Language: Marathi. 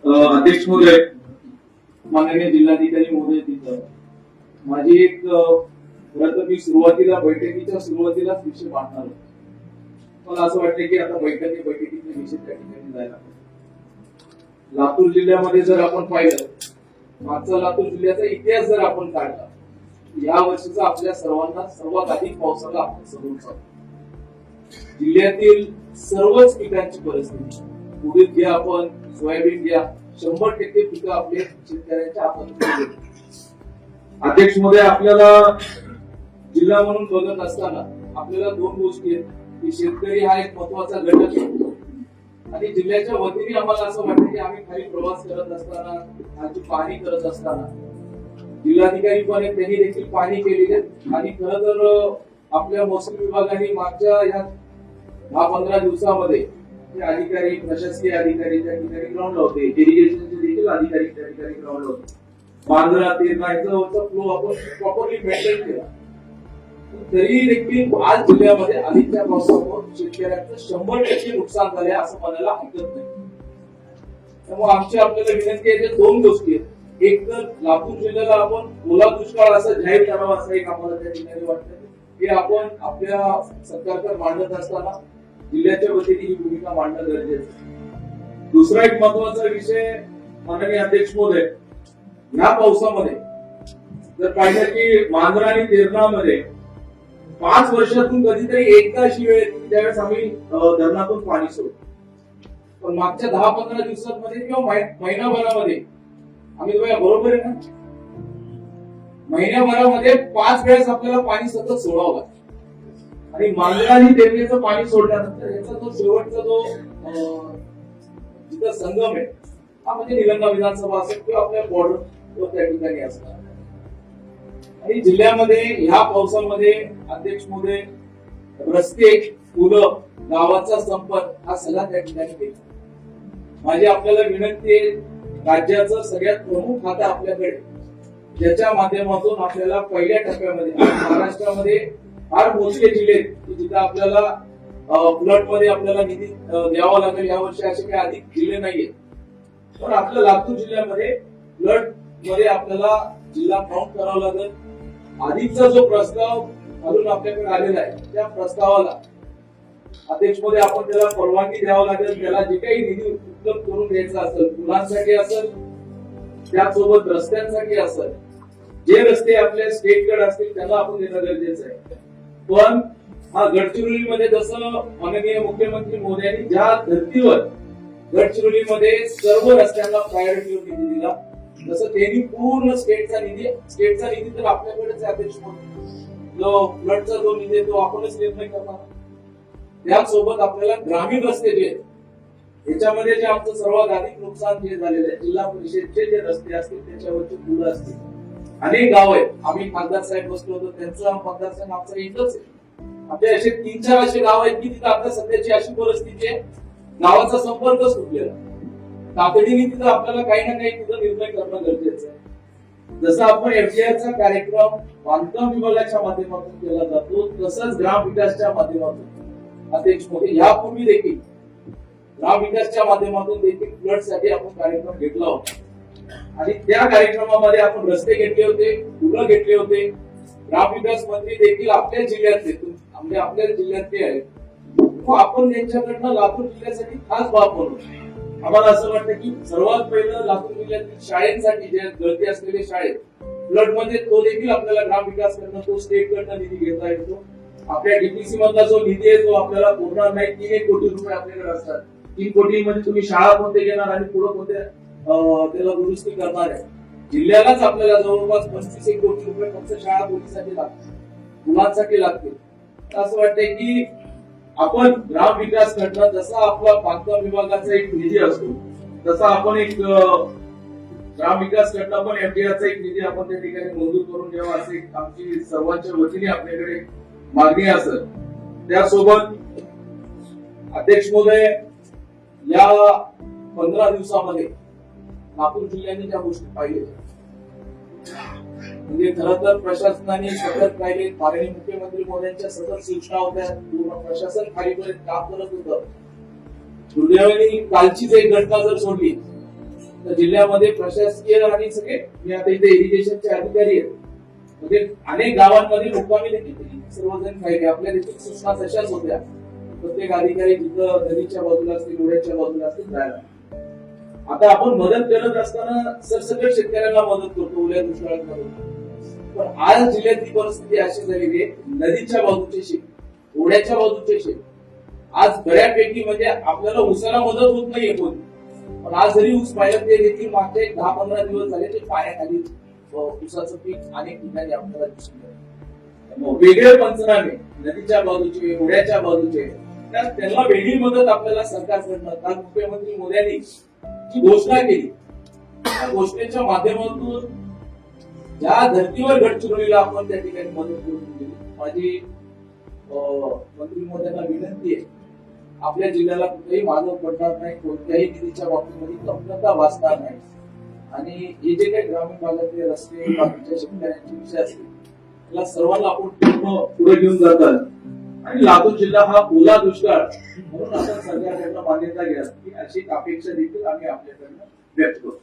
अध्यक्ष महोदय, माननीय जिल्हाधिकारी महोदय, तिथं माझी एक खरं तर मी सुरुवातीला बैठकीच्या सुरुवातीलाच विषय मांडणार होतो. मला असं वाटलं की आता बैठकीतले विषय त्या ठिकाणी जायला लातूर जिल्ह्यामध्ये जर आपण पाहिलं, मागचा लातूर जिल्ह्याचा इतिहास जर आपण काढला, या वर्षीचा आपल्या सर्वांना सर्वात अधिक पावसाला आपण समोर जातो. जिल्ह्यातील सर्वच पिकांची परिस्थिती, उडीद घ्या, आपण सोयाबीन घ्या, 100% पिकं आपल्या शेतकऱ्यांच्या हातात. अध्यक्ष महोदय, आपल्याला जिल्हा म्हणून बघत असताना आपल्याला दोन गोष्टी आहेत की शेतकरी हा एक महत्वाचा घटक आहे आणि जिल्ह्याच्या वतीने आम्हाला असं वाटतं की आम्ही खाली प्रवास करत असताना, खालची पाहणी करत असताना जिल्हाधिकारी पण त्यांनी देखील पाहणी केलेली आहे आणि खरं तर आपल्या महसूल विभागाने मागच्या या 10-15 दिवसामध्ये अधिकारी, प्रशासकीय अधिकारी त्या ठिकाणी ग्राउंडला होते, इरिगेशनचे देखील अधिकारी त्या ठिकाणी ग्राउंडला होते. मांजरा तेरणाचा फ्लो आपण प्रॉपरली मेंटेन केला. तरी देखील आज जिल्ह्यामध्ये अधिकच्या पावसामुळे शेतकऱ्यांचं 100% नुकसान झाले असं म्हणायला हरकत नाही. त्यामुळे आमची आपल्याला विनंती आहे, दोन गोष्टी आहेत. एक तर लातूर जिल्ह्याला आपण ओला दुष्काळ असं जाहीर करावं असं एक आम्हाला त्या ठिकाणी वाटतं की आपण आपल्या सरकारकडे मांडत असताना जिल्ह्याच्या वतीने ही भूमिका मांडणं गरजेचं आहे. दुसरा एक महत्वाचा विषय, माननीय अध्यक्ष महोदय, या पावसामध्ये जर पाहिलं की मांजरा आणि तेरणामध्ये 5 वर्षातून कधीतरी एकदा अशी वेळ येते त्यावेळेस आम्ही धरणातून पाणी सोडतो. पण मागच्या 10-15 दिवसांमध्ये किंवा महिनाभरामध्ये आम्ही बरोबर आहे ना, महिन्याभरामध्ये 5 वेळेस आपल्याला पाणी सतत सोडावं लागतं. आणि मांजरा आणि तेरणीचं पाणी सोडल्यानंतर याचा जो शेवटचा जो जिथं संगम आहे हा म्हणजे निलंगा विधानसभा असेल किंवा आपल्या बॉर्डर त्या ठिकाणी असणार. आणि जिल्ह्यामध्ये ह्या पावसामध्ये अध्यक्ष महोदय, रस्ते, पुलं, गावाचा संपर्क हा सगळा त्या ठिकाणी केला. माझी आपल्याला विनंती आहे, राज्याचं सगळ्यात प्रमुख खातं आपल्याकडे, ज्याच्या माध्यमातून आपल्याला पहिल्या टप्प्यामध्ये महाराष्ट्रामध्ये फार मोजके जिल्हे आहेत जिथे आपल्याला फ्लड मध्ये आपल्याला निधी द्यावा लागेल. यावर्षी असे काही अधिक जिल्हे नाहीये, पण आपल्या लातूर जिल्ह्यामध्ये फ्लड मध्ये आपल्याला जिल्हा काउंट करावा लागेल. आधीचा जो प्रस्ताव घालून आपल्याकडे आलेला आहे त्या प्रस्तावाला अध्यक्ष मध्ये आपण त्याला परवानगी द्यावं लागेल. त्याला जे काही निधी उपलब्ध करून द्यायचा असेल, पुलांसाठी असेल, त्यासोबत रस्त्यांसाठी असेल, जे रस्ते आपल्या स्टेटकडे असतील त्याला आपण देणं गरजेचं आहे. पण हा गडचिरोलीमध्ये जसं माननीय मुख्यमंत्री मोदयांनी ज्या धर्तीवर गडचिरोलीमध्ये सर्व रस्त्यांना प्रायोरिटीवर निधी दिला, तसं त्यांनी पूर्ण स्टेटचा निधी तर आपल्याकडेच अध्यक्ष जो फ्लडचा जो निधी आहे तो आपणच निर्णय करणार. त्यासोबत आपल्याला ग्रामीण रस्ते जे आहेत याच्यामध्ये जे आमचं सर्वात अधिक नुकसान जे झालेलं आहे, जिल्हा परिषदचे जे रस्ते असतील त्याच्यावरची पुलं असतील, अनेक गाव आहेत. आम्ही खासदार साहेब बसलो होतो, त्यांचा मतदारसंघ आमचा इथंच आहे. आपले असे 3-4 असे गाव आहेत की तिथं आता सध्याची अशी परिस्थिती आहे, गावाचा संपर्क सुटलेला. तातडीने तिथं आपल्याला काही ना काही तिथं निर्णय करणं गरजेचं आहे. जसं आपण एफडीआरचा कार्यक्रम बांधकाम विभागाच्या माध्यमातून केला जातो, तसंच ग्राम विकासच्या माध्यमातून अध्यक्ष मोदी यापूर्वी देखील ग्राम विकासच्या माध्यमातून देखील फ्लड साठी आपण कार्यक्रम घेतला होता आणि त्या कार्यक्रमामध्ये आपण रस्ते घेतले होते, पुलं घेतले होते. ग्राम विकास मंत्री देखील आपल्या जिल्ह्यातले म्हणजे आपल्या जिल्ह्यातले आहेत. आपण त्यांच्याकडनं लातूर जिल्ह्यासाठी खास बाब बनवतो. आम्हाला असं वाटतं की सर्वात पहिलं लातूर जिल्ह्यातील शाळेंसाठी जे गळती असलेले शाळेत फ्लड मध्ये तो देखील आपल्याला ग्राम विकास करणं, तो स्टेट कडनं निधी घेता येतो. आपल्या डीपीसी मधला जो निधी आहे तो आपल्याला पुरणार नाही. 3 कोटी रुपये आपल्याकडे असतात. 3 कोटी मध्ये तुम्ही शाळा कोणते घेणार आणि पुढे कोणत्या त्याला दुरुस्ती करणार आहे. जिल्ह्यालाच आपल्याला जवळपास 25 कोटी रुपये फक्त शाळा पोलीसाठी लागतील, मुलांसाठी लागतील. असं वाटतंय की आपण ग्राम विकास करणं, जसा आपला बांधकाम विभागाचा एक निधी असतो तसा आपण एक ग्राम विकास करणं पण एफडीआरचा एक निधी आपण त्या ठिकाणी मंजूर करून द्यावा असे आमची सर्वांच्या वतीने आपल्याकडे मागणी असेल. त्यासोबत अध्यक्ष महोदय, या 15 दिवसामध्ये लातूर जिल्ह्याने ज्या गोष्टी पाहिल्या म्हणजे खरं तर प्रशासनाने सतत राहिले, माननीय मुख्यमंत्री मोदयांच्या सतत सूचना होत्या, पूर्ण प्रशासन खालीपर्यंत काम करत होतं. दुर्दैवाने कालचीच एक घटना जर सोडली तर जिल्ह्यामध्ये प्रशासकीय आणि सगळे मी आता इथे इरिगेशनचे अधिकारी आहेत, म्हणजे अनेक गावांमध्ये मुक्कामी देखील केली. सर्वजण राहिले. आपल्या देखील सूचना तशाच होत्या. प्रत्येक अधिकारी जिथं नदीच्या बाजूला असतील, ओढ्याच्या बाजूला असतील राहायला. आता आपण मदत करत असताना सरसकट शेतकऱ्यांना मदत करतो, ओल्या दुष्काळात मदत करतो. पण आज जिल्ह्यातली परिस्थिती अशी झालेली आहे, नदीच्या बाजूचे शेत, ओढ्याच्या बाजूचे शेत आज बऱ्यापैकी म्हणजे आपल्याला ऊसाला मदत होत नाहीये कोणी. पण आज जरी ऊस पाहिलं ते देखील मागचे 10-15 दिवस झाले ते पाण्याखाली ऊसाचं पीक अनेक ठिकाणी आपल्याला दिसून येतं. वेगळे पंचनामे नदीच्या बाजूचे, ओढ्याच्या बाजूचे, त्यांना वेगळी मदत आपल्याला सरकारकडनं, काल मुख्यमंत्री मोदयांनी जी घोषणा केली त्या घोषणेच्या माध्यमातून ज्या धर्तीवर गडचिरोलीला आपण त्या ठिकाणी मदत करून दिली. माझी मंत्री महोदयांना विनंती आहे, आपल्या जिल्ह्याला कुठेही मागं पडणार नाही, कोणत्याही निधीच्या बाबतीमध्ये कमतरता भासणार नाही. आणि हे जे काही ग्रामीण भागातले रस्ते, बाकीच्या शेतकऱ्यांचे विषय असतील त्याला सर्वांना आपण पूर्ण पुढे घेऊन जातात. आणि लातूर जिल्हा हा ओला दुष्काळ म्हणून आपण सरकारकडनं मान्यता घ्या, अशी अपेक्षा देखील आम्ही आपल्याकडनं व्यक्त करतो.